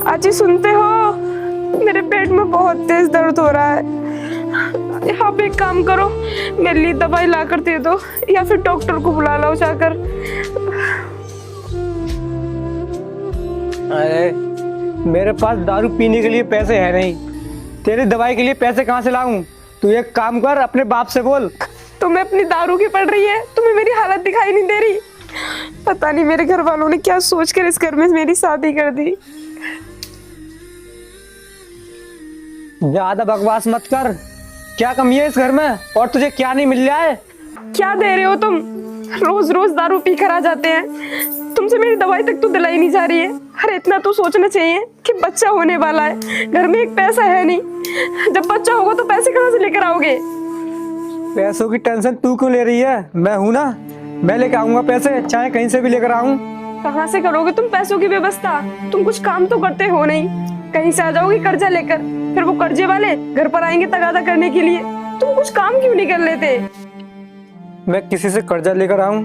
अजी सुनते हो, मेरे पेट में बहुत तेज दर्द हो रहा है। आप एक काम करो, मेरे लिए दवाई ला कर दे दो या फिर डॉक्टर को बुला लो जाकर। अरे मेरे पास दारू पीने के लिए पैसे है नहीं, तेरी दवाई के लिए पैसे कहाँ से लाऊं? तू एक काम कर, अपने बाप से बोल। तुम्हें अपनी दारू की पड़ रही है, तुम्हें मेरी हालत दिखाई नहीं दे रही? पता नहीं मेरे घर वालों ने क्या सोचकर इस घर में मेरी शादी कर दी। ज्यादा बकवास मत कर। क्या कमी है इस घर में और तुझे क्या नहीं मिल रहा है? क्या दे रहे हो तुम? रोज रोज दारू पी कर आ जाते हैं, तुमसे मेरी दवाई तक तो दिलाई नहीं जा रही है। अरे इतना तो सोचना चाहिए कि बच्चा होने वाला है, घर में एक पैसा है नहीं। जब बच्चा होगा तो पैसे कहाँ से लेकर आओगे? पैसों की टेंशन तू क्यों ले रही है? मैं हूं ना, मैं लेकर आऊंगा पैसे, चाहे कहीं से भी लेकर आऊं। कहाँ से करोगे तुम पैसों की व्यवस्था? तुम कुछ काम तो करते हो नहीं, कहीं से आ जाओगे कर्जा लेकर, फिर वो कर्जे वाले घर पर आएंगे तगादा करने के लिए। तुम कुछ काम क्यों नहीं कर लेते? मैं किसी से कर्जा लेकर आऊं?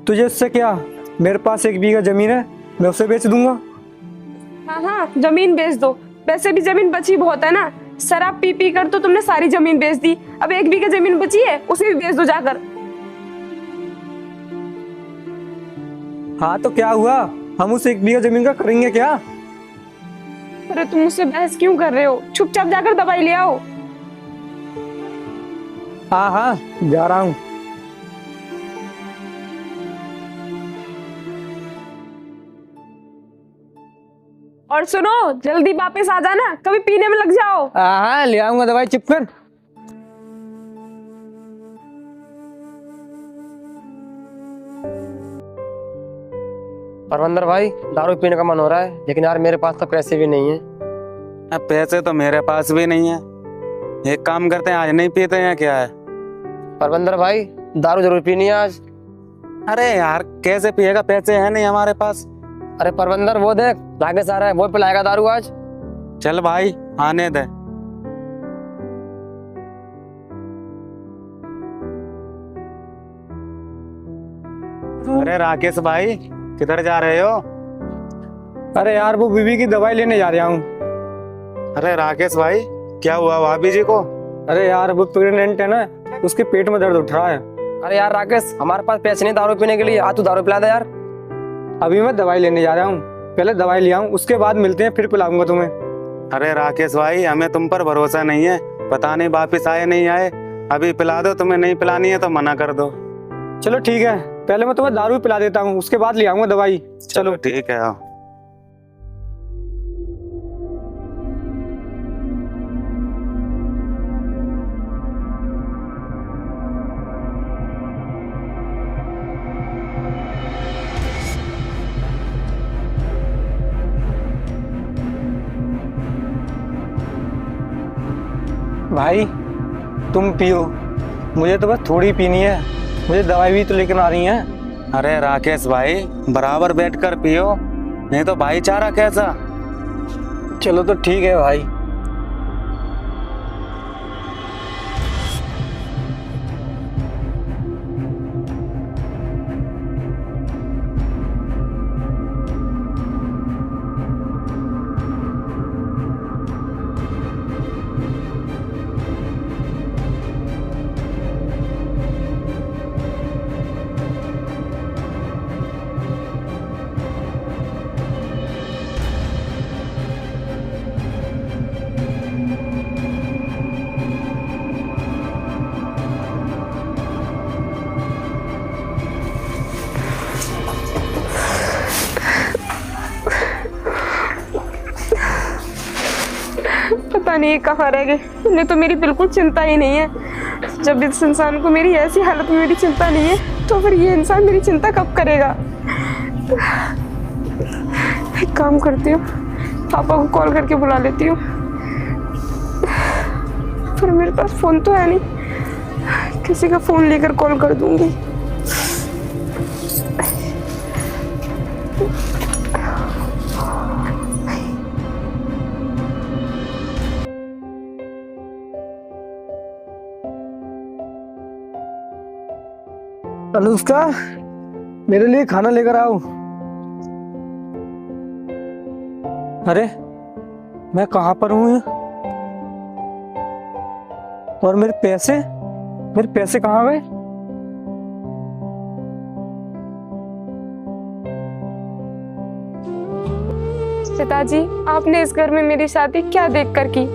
तुझे उससे क्या? मेरे पास 1 बीघा जमीन है, मैं उसे बेच दूंगा। हाँ हाँ, जमीन बेच दो। वैसे भी जमीन बची बहुत है ना, शराब पी पी कर तो तुमने सारी जमीन बेच दी। अब 1 बीघा जमीन बची है, उसे भी बेच दो जाकर। हाँ तो क्या हुआ, हम उस 1 बीघा जमीन का करेंगे क्या? अरे तुम मुझसे बहस क्यों कर रहे हो? चुपचाप जाकर दवाई ले आओ। हाँ हाँ जा रहा हूँ। और सुनो, जल्दी वापस आ जाना, कभी पीने में लग जाओ। हाँ हाँ ले आऊंगा दवाई, चुप कर। परवंदर भाई, दारू पीने का मन हो रहा है, लेकिन यार मेरे पास तो पैसे भी नहीं है। अब पैसे तो मेरे पास भी नहीं है। एक काम करते हैं, आज नहीं पीते हैं, क्या है? परवंदर भाई, दारू जरूर पीनी है आज। अरे यार कैसे पिएगा, पैसे हैं नहीं हमारे पास। अरे परवंदर, वो देख राकेश आ रहा है, वो पिलाएगा दारू आज। चल भाई आने दे। अरे राकेश भाई, किधर जा रहे हो? अरे यार वो बीवी की दवाई लेने जा रहा हूँ। अरे राकेश भाई, क्या हुआ भाभी जी को? अरे यार वो प्रेग्नेंट है ना, उसके पेट में दर्द उठ रहा है। अरे यार राकेश, हमारे पास पैसे नहीं दारू पीने के लिए, आज तू दारू पिला दे यार। अभी मैं दवाई लेने जा रहा हूँ, पहले दवाई ले आऊं, उसके बाद मिलते हैं, फिर पिलाऊंगा तुम्हें। अरे राकेश भाई, हमें तुम पर भरोसा नहीं है, पता नहीं वापिस आए नहीं आए। अभी पिला दो, तुम्हें नहीं पिलानी है तो मना कर दो। चलो ठीक है, पहले मैं तुम्हें दारू पिला देता हूँ, उसके बाद ले आऊंगा दवाई। चलो ठीक है आओ। भाई तुम पियो, मुझे तो बस थोड़ी पीनी है, मुझे दवाई भी तो लेकर आ रही है। अरे राकेश भाई, बराबर बैठकर पियो, नहीं तो भाईचारा कैसा? चलो तो ठीक है भाई। पता नहीं कहाँ रह गए, इन्हें तो मेरी बिल्कुल चिंता ही नहीं है। जब इस इंसान को मेरी ऐसी हालत में मेरी चिंता नहीं है, तो फिर ये इंसान मेरी चिंता कब करेगा? एक काम करती हूँ, पापा को कॉल करके बुला लेती हूँ। फिर मेरे पास फोन तो है नहीं, किसी का फोन लेकर कॉल कर दूंगी। अनुष्का, मेरे लिए खाना लेकर आओ। अरे मैं कहाँ पर हूँ? और मेरे पैसे कहाँ गए? पिताजी, आपने इस घर में मेरी शादी क्या देख कर की?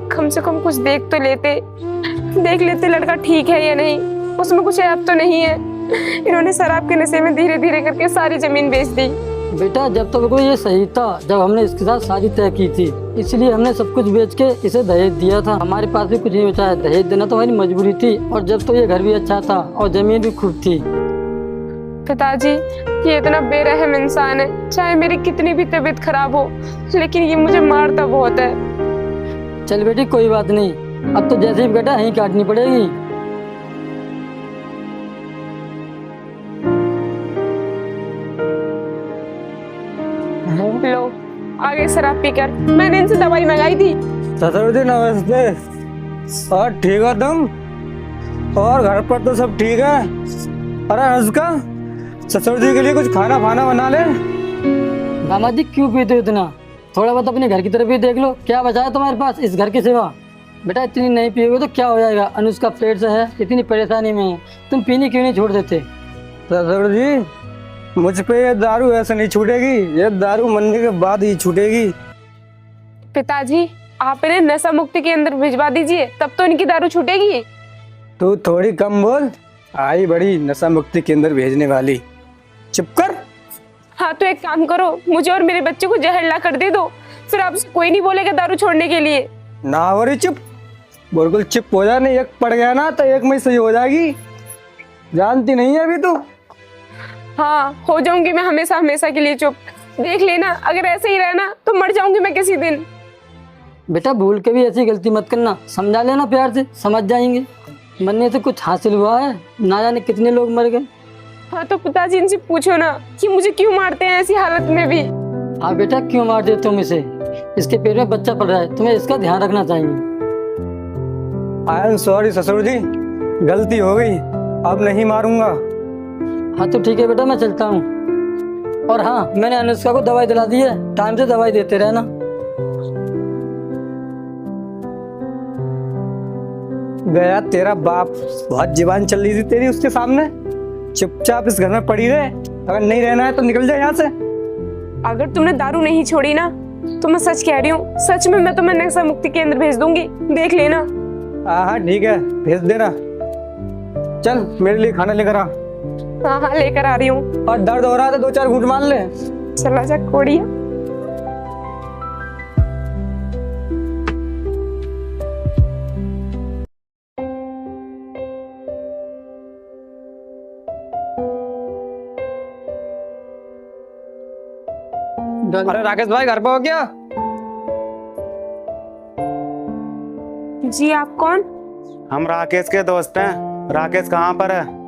कम से कम कुछ देख लेते लड़का ठीक है या नहीं, उसमें कुछ ऐब तो नहीं है। इन्होंने शराब के नशे में धीरे धीरे करके सारी जमीन बेच दी। बेटा जब तक ये सही था जब हमने इसके साथ शादी तय की थी, इसलिए हमने सब कुछ बेच के इसे दहेज दिया था। हमारे पास भी कुछ नहीं बचा है, दहेज देना तो हमारी मजबूरी थी। और जब तो ये घर भी अच्छा था और जमीन भी खूब थी। पिताजी, ये इतना बेरहम इंसान है, चाहे मेरी कितनी भी तबीयत खराब हो, लेकिन ये मुझे मारता बहुत है। चल बेटी कोई बात नहीं, अब तो जैसे ही बेटा यहीं काटनी पड़ेगी। लो, आगे शराब पीकर मैंने इनसे दवाई मंगाई थी। ससुर जी नमस्ते। और ठीक हो तुम? और घर पर तो सब ठीक है? अरे अनुष्का, ससुर जी के लिए कुछ खाना बना ले। दामाद जी क्यों पीते हो इतना? थोड़ा बहुत अपने घर की तरफ भी देख लो, क्या बचा है तुम्हारे पास इस घर के सिवा? बेटा इतनी नहीं पियोगे तो क्या हो जाएगा? अनुष्का पेट से है, इतनी परेशानी में है, तुम पीनी क्यों नहीं छोड़ देते? ससुर जी, मुझ पे ये दारू ऐसे नहीं छूटेगी, ये दारू मरने के बाद ही छूटेगी। पिताजी, आप इन्हें नशा मुक्ति के अंदर भिजवा दीजिए, तब तो इनकी दारू छूटेगी। तू थोड़ी कम बोल, आई बड़ी नशा मुक्ति के अंदर भेजने वाली। चुप कर। हाँ तो एक काम करो, मुझे और मेरे बच्चे को जहर ला कर दे दो, फिर आपसे कोई नहीं बोलेगा दारू छोड़ने के लिए। ना हो रही चुप, बिल्कुल चुप हो जा, नहीं एक पड़ गया ना तो एक में सही हो जाएगी। जानती नहीं है अभी तू? हाँ, हो जाऊंगी मैं हमेशा के लिए चुप। देख लेना, अगर ऐसे ही रहना तो मर जाऊंगी मैं किसी दिन। बेटा भूल के भी ऐसी गलती मत करना, समझा लेना प्यार से, समझ जाएंगे। मरने से कुछ हासिल हुआ है? ना जाने कितने लोग मर गए। हाँ तो पिताजी इनसे पूछो ना कि मुझे क्यों मारते हैं ऐसी हालत में भी। हाँ बेटा क्यों मार देते तुम इसे? इसके पेट में बच्चा पड़ रहा है, तुम्हें इसका ध्यान रखना चाहिए। आई एम सॉरी ससुर जी, गलती हो गई, अब नहीं मारूंगा। हाँ तो ठीक है बेटा, मैं चलता हूँ। और हाँ, मैंने अनुष्का को दवाई दिला दी है, टाइम से दवाई देते रहना। गया तेरा बाप, बहुत जुबान चल रही थी तेरी उसके सामने। चुपचाप इस घर में पड़ी रहे, अगर नहीं रहना है तो निकल जाए यहाँ से। अगर तुमने दारू नहीं छोड़ी ना तो मैं सच कह रही हूँ, सच में मैं तुम्हें नशा मुक्ति केंद्र भेज दूंगी, देख लेना। हाँ ठीक है, भेज देना। चल मेरे लिए खाना लेकर आ। हाँ लेकर आ रही हूँ। और दर्द हो रहा है तो 2-4 घूंट मार ले। चला जा कोड़िया। अरे राकेश भाई घर पे हो क्या? जी आप कौन? हम राकेश के दोस्त हैं। राकेश कहाँ पर है?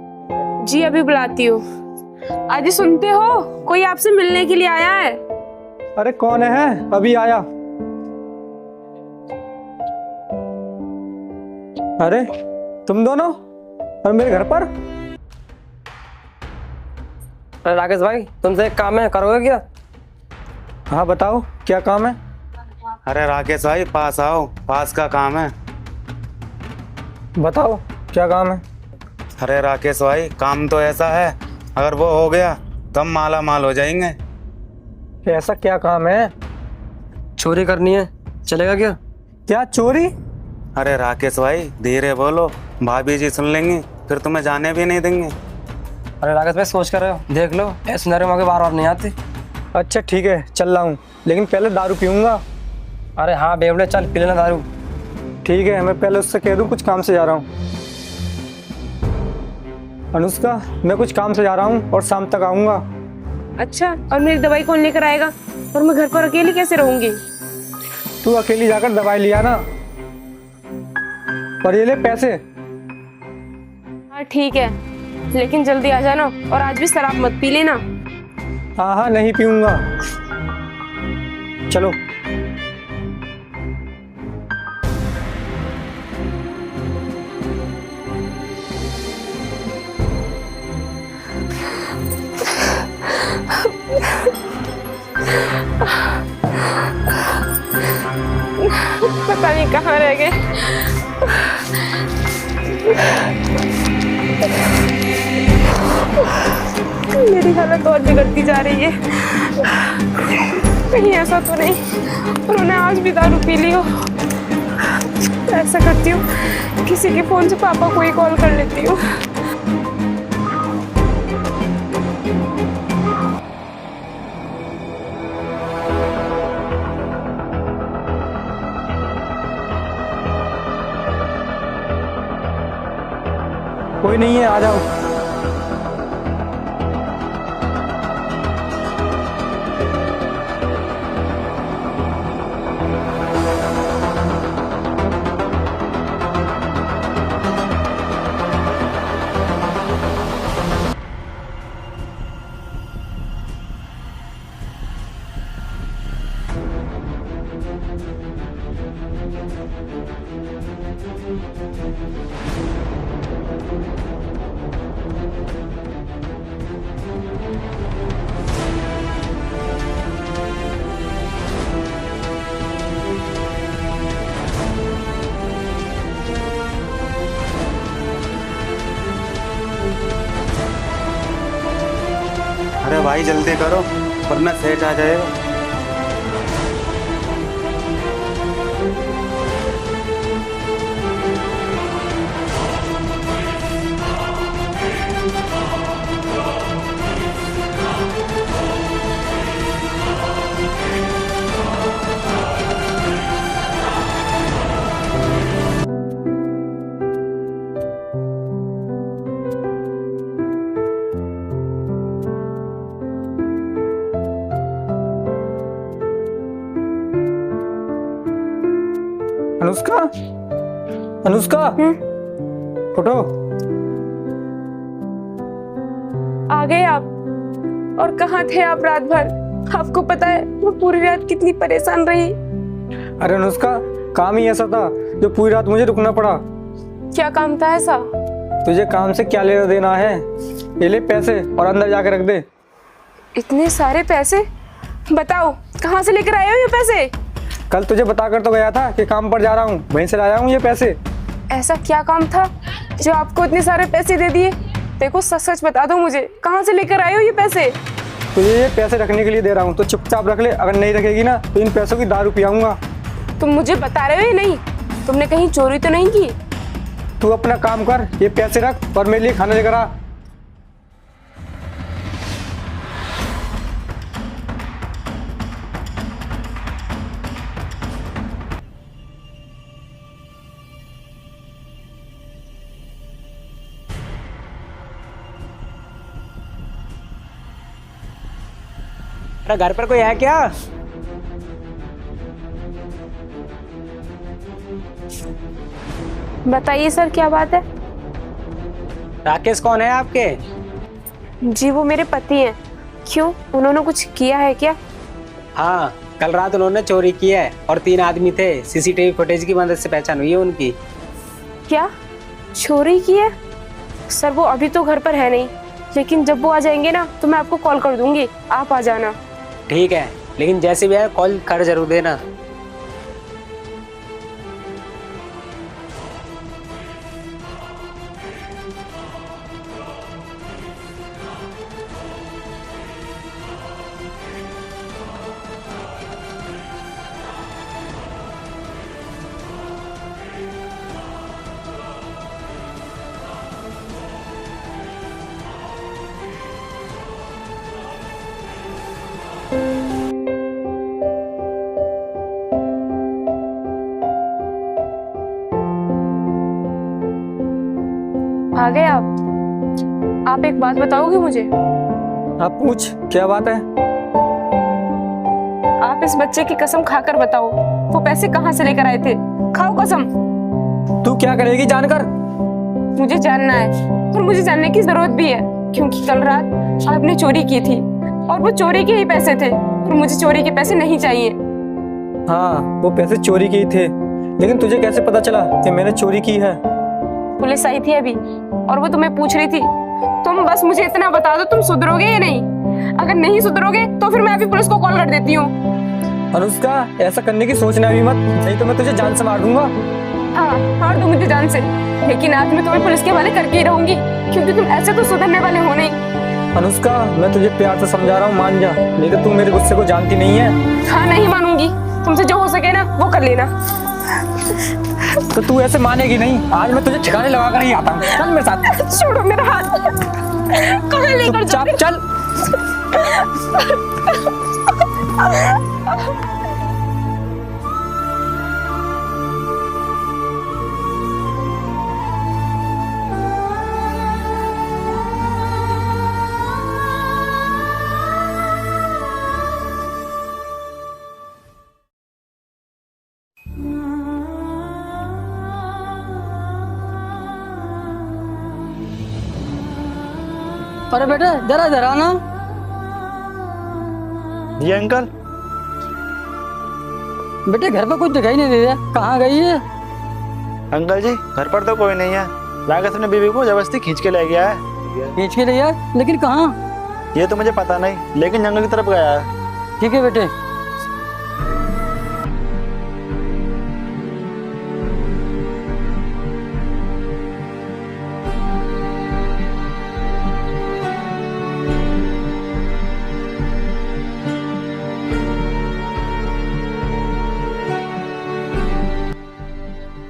जी अभी बुलाती हूँ। अजी सुनते हो, कोई आपसे मिलने के लिए आया है। अरे कौन है? अभी आया। अरे तुम दोनों और मेरे घर पर? अरे राकेश भाई तुमसे एक काम है, करोगे क्या? हाँ बताओ क्या काम है? अरे राकेश भाई पास आओ, पास का काम है। बताओ क्या काम है? अरे राकेश भाई काम तो ऐसा है, अगर वो हो गया तो हम माला माल हो जाएंगे। ऐसा क्या काम है? चोरी करनी है, चलेगा क्या? क्या चोरी? अरे राकेश भाई धीरे बोलो, भाभी जी सुन लेंगी, फिर तुम्हें जाने भी नहीं देंगे। अरे राकेश भाई सोच कर रहे हो, देख लो ऐसे नरे मौके बार बार नहीं आते। अच्छा ठीक है चल रहा हूँ, लेकिन पहले दारू पीऊंगा। अरे हाँ बेवड़े चल पी लेना दारू। ठीक है, मैं पहले उससे कह दूँ कुछ काम से जा रहा हूँ। अनुष्का, मैं कुछ काम से जा रहा हूँ और शाम तक आऊँगा। अच्छा, और मेरी दवाई कौन लेकर आएगा? और मैं घर पर अकेली कैसे रहूंगी? तू अकेली जाकर दवाई लिया ना। और ये ले पैसे। हाँ ठीक है, लेकिन जल्दी आ जाना और आज भी शराब मत पी लेना। हाँ हाँ नहीं पीऊंगा। चलो। जाएंगे। मेरी हालत और बिगड़ती जा रही है। कहीं ऐसा तो नहीं उन्होंने आज भी दारू पी ली हो। ऐसा करती हूँ, किसी के फोन से पापा को ही कॉल कर लेती हूँ। कोई नहीं है, आ जाओ। अरे भाई जल्दी करो वरना सेठ आ जाएगा। अनुष्का, अनुष्का, उठो। आ गए आप? और कहाँ थे आप रात भर? आपको पता है मैं पूरी रात कितनी परेशान रही। अरे अनुष्का, काम ही ऐसा था जो पूरी रात मुझे रुकना पड़ा। क्या काम था ऐसा? तुझे काम से क्या लेना देना है? ये ले पैसे और अंदर जाके रख दे। इतने सारे पैसे? बताओ कहाँ से लेकर आए हो ये पैसे? कल तुझे बताकर तो गया था कि काम पर जा रहा हूँ, वहीं से लाया हूँ ये पैसे। ऐसा क्या काम था जो आपको इतने सारे पैसे दे दिए? देखो सच सच बता दो मुझे, कहाँ से लेकर आए हो ये पैसे? तुझे ये पैसे रखने के लिए दे रहा हूँ तो चुपचाप रख ले, अगर नहीं रखेगी ना तो इन पैसों की दारू पियाऊंगा। तुम मुझे बता रहे हो या नहीं? तुमने कहीं चोरी तो नहीं की? तू अपना काम कर, ये पैसे रख और मेरे लिए खाना लेकर आ। अरे घर पर कोई है क्या? बताइए सर, क्या बात है? राकेश कौन है आपके? जी वो मेरे पति हैं। क्यों, उन्होंने कुछ किया है क्या? हाँ, कल रात उन्होंने चोरी की है और 3 आदमी थे। सीसीटीवी फुटेज की मदद से पहचान हुई है उनकी। क्या चोरी की है? सर वो अभी तो घर पर है नहीं, लेकिन जब वो आ जाएंगे ना तो मैं आपको कॉल कर दूंगी, आप आ जाना। ठीक है, लेकिन जैसे भी है कॉल कर जरूर देना। आ गए आप? आप एक बात बताओगे मुझे? आप पूछ, क्या बात है? आप इस बच्चे की कसम खाकर बताओ, वो पैसे कहाँ से लेकर आए थे? खाओ कसम। तू क्या करेगी जानकर? मुझे जानना है और मुझे जानने की जरूरत भी है, क्योंकि कल रात आपने चोरी की थी और वो चोरी के ही पैसे थे और मुझे चोरी के पैसे नहीं चाहिए। हाँ, वो पैसे चोरी के ही थे, लेकिन तुझे कैसे पता चला कि मैंने चोरी की है? पुलिस आई थी अभी और वो तुम्हें पूछ रही थी। तुम बस मुझे इतना बता दो, तुम सुधरोगे या नहीं? अगर नहीं सुधरोगे तो फिर मैं अभी पुलिस को कॉल कर देती हूँ। अनुष्का, ऐसा करने की सोचना भी मत, नहीं तो मैं तुझे जान से मार दूंगा। हाँ, मार दो मुझे जान से, लेकिन आज मैं तुम्हें पुलिस के हवाले करके ही रहूंगी, क्योंकि तुम ऐसे तो सुधरने वाले हो नहीं। अनुष्का, मैं तुझे प्यार से समझा रहा हूँ, मान जा, नहीं तो तू मेरे गुस्से को जानती नहीं है। हाँ, नहीं मानूंगी, तुमसे जो हो सके ना वो कर लेना। तो तू ऐसे मानेगी नहीं, आज मैं तुझे ठिकाने लगा कर ही आता हूँ। चल मेरे साथ। छोड़ो मेरा हाथ, कहाँ लेकर जा रहे हो? चल। अरे बेटे जरा इधर आना। ये अंकल, बेटे घर पे कुछ दिखाई नहीं दे रहा, कहाँ गई है? अंकल जी घर पर तो कोई नहीं है। लागत अपने बीवी को जबरदस्ती खींच के ले गया है। खींच के लिया, लेकिन कहाँ? ये तो मुझे पता नहीं, लेकिन जंगल की तरफ गया है। ठीक है बेटे।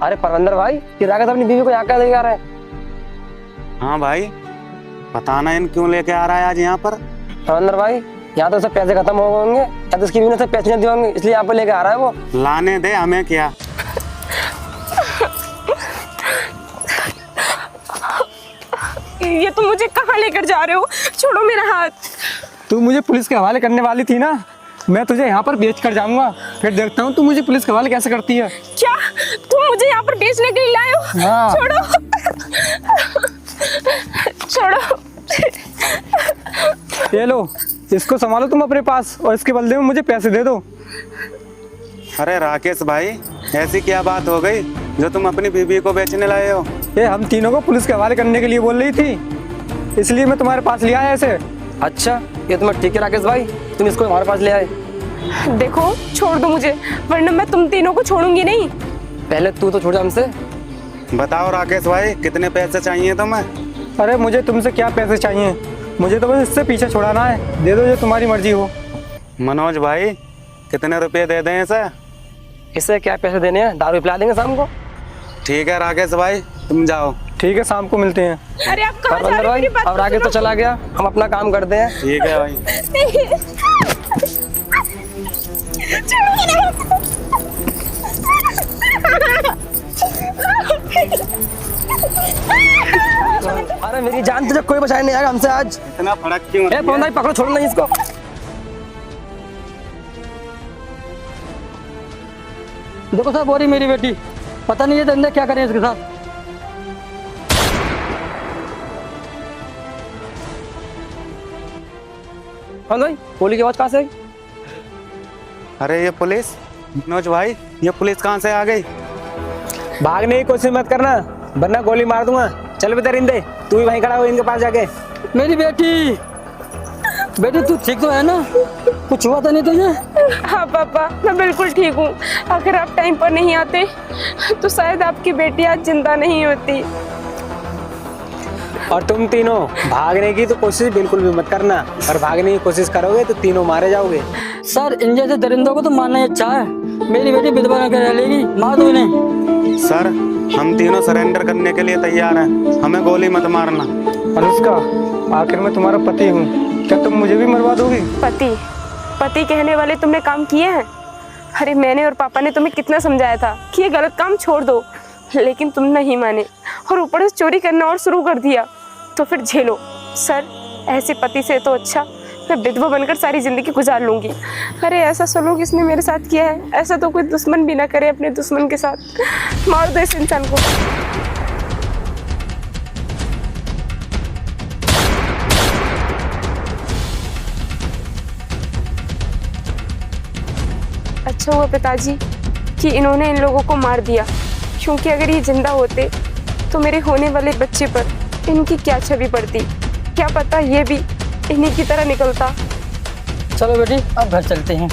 अरे परविंदर भाई, ये राकेश अपनी बीवी को यहाँ क्या लेके आ रहा है? हाँ भाई, पता ना इन क्यों लेके आ रहा है आज यहाँ पर। परविंदर भाई, यहाँ तो सब पैसे खत्म हो गए होंगे, या तो उसकी बीवी ने सब पैसे नहीं दिए होंगे, इसलिए यहाँ पर लेके आ रहा है वो। लाने दे, हमें क्या। ये तुम मुझे कहाँ लेकर जा रहे हो? छोड़ो मेरा हाथ। तू मुझे पुलिस के हवाले करने वाली थी ना, मैं तुझे यहाँ पर बेच कर जाऊंगा, फिर देखता हूँ तू मुझे पुलिस के हवाले कैसे करती है। क्या तुम मुझे यहाँ पर बेचने के लिए लाए हो? हाँ। छोड़ो, छोड़ो। ये लो, इसको संभालो तुम अपने पास, और इसके बदले में मुझे पैसे दे दो। अरे राकेश भाई, ऐसी क्या बात हो गई जो तुम अपनी बीवी को बेचने लाए हो? ये हम तीनों को पुलिस के हवाले करने के लिए बोल रही थी, इसलिए मैं तुम्हारे पास लिया है ऐसे। अच्छा, ये तुम्हें ठीक है राकेश भाई, तुम इसको हमारे पास ले आए। देखो, छोड़ दो मुझे, वरना मैं तुम तीनों को छोड़ूंगी नहीं। पहले तू तो छोड़ जा हमसे। बताओ राकेश भाई, कितने पैसे चाहिए तुम्हें? अरे मुझे तुमसे क्या पैसे चाहिए, मुझे तो बस इससे पीछे छुड़ाना है, दे दो जो तुम्हारी मर्जी हो। मनोज भाई, कितने रुपए दे दें इसे? इससे क्या पैसे देने हैं, दारू पिला देंगे शाम को। ठीक है राकेश भाई, तुम जाओ। ठीक है, शाम को मिलते हैं। अरे आप कहाँ जा परविंदर रहे हो? भाई, मेरी बात अब राकेश तो चला गया, हम अपना काम करते हैं। ठीक है भाई। अरे मेरी जान तुझे कोई बचाने नहीं आएगा हमसे आज। इतना फर्क क्यों? पवन भाई पकड़ो, छोड़ो नहीं इसको। देखो साहब, हो रही मेरी बेटी, पता नहीं ये धंधे क्या करें इसके साथ। पवन भाई, गोली की आवाज कहाँ से आई? अरे ये पुलिस, मनोज भाई, ये पुलिस कहाँ से आ गई? भागने की कोशिश मत करना, वरना गोली मार दूंगा। चल बेटा रिंदे, तू भी वहीं खड़ा हो इनके पास जाके। मेरी बेटी, बेटी तू ठीक तो है ना? कुछ हुआ तो नहीं तुझे? हाँ पापा, मैं बिल्कुल ठीक हूँ। अगर आप टाइम पर नहीं आते तो शायद आपकी बेटी आज जिंदा नहीं होती। और तुम तीनों भागने की तो कोशिश बिल्कुल भी मत करना, और भागने की कोशिश करोगे तो तीनों मारे जाओगे। सर, इन जैसे दरिंदों को तो मारना ही अच्छा है। मेरी बेटी विधवा होकर रह लेगी, मार दो इन्हें। सर, हम तीनों सरेंडर करने के लिए तैयार हैं, हमें गोली मत मारना। अनुष्का, आखिर मैं तुम्हारा पति हूँ, क्या तुम मुझे भी मरवा दोगी? पति पति कहने वाले तुमने काम किए हैं? अरे मैंने और पापा ने तुम्हें कितना समझाया था कि ये गलत काम छोड़ दो, लेकिन तुम नहीं माने और ऊपर से चोरी करना और शुरू कर दिया। तो फिर झेलो। सर, ऐसे पति से तो अच्छा मैं विधवा बनकर सारी जिंदगी गुजार लूंगी। अरे ऐसा सलूक इसने मेरे साथ किया है, ऐसा तो कोई दुश्मन भी ना करे अपने दुश्मन के साथ। मार दो इस इंसान को। अच्छा हुआ पिताजी कि इन्होंने इन लोगों को मार दिया, क्योंकि अगर ये जिंदा होते तो मेरे होने वाले बच्चे पर इनकी क्या छवि पड़ती, क्या पता ये भी इन्हीं की तरह निकलता। चलो बेटी, अब घर चलते हैं।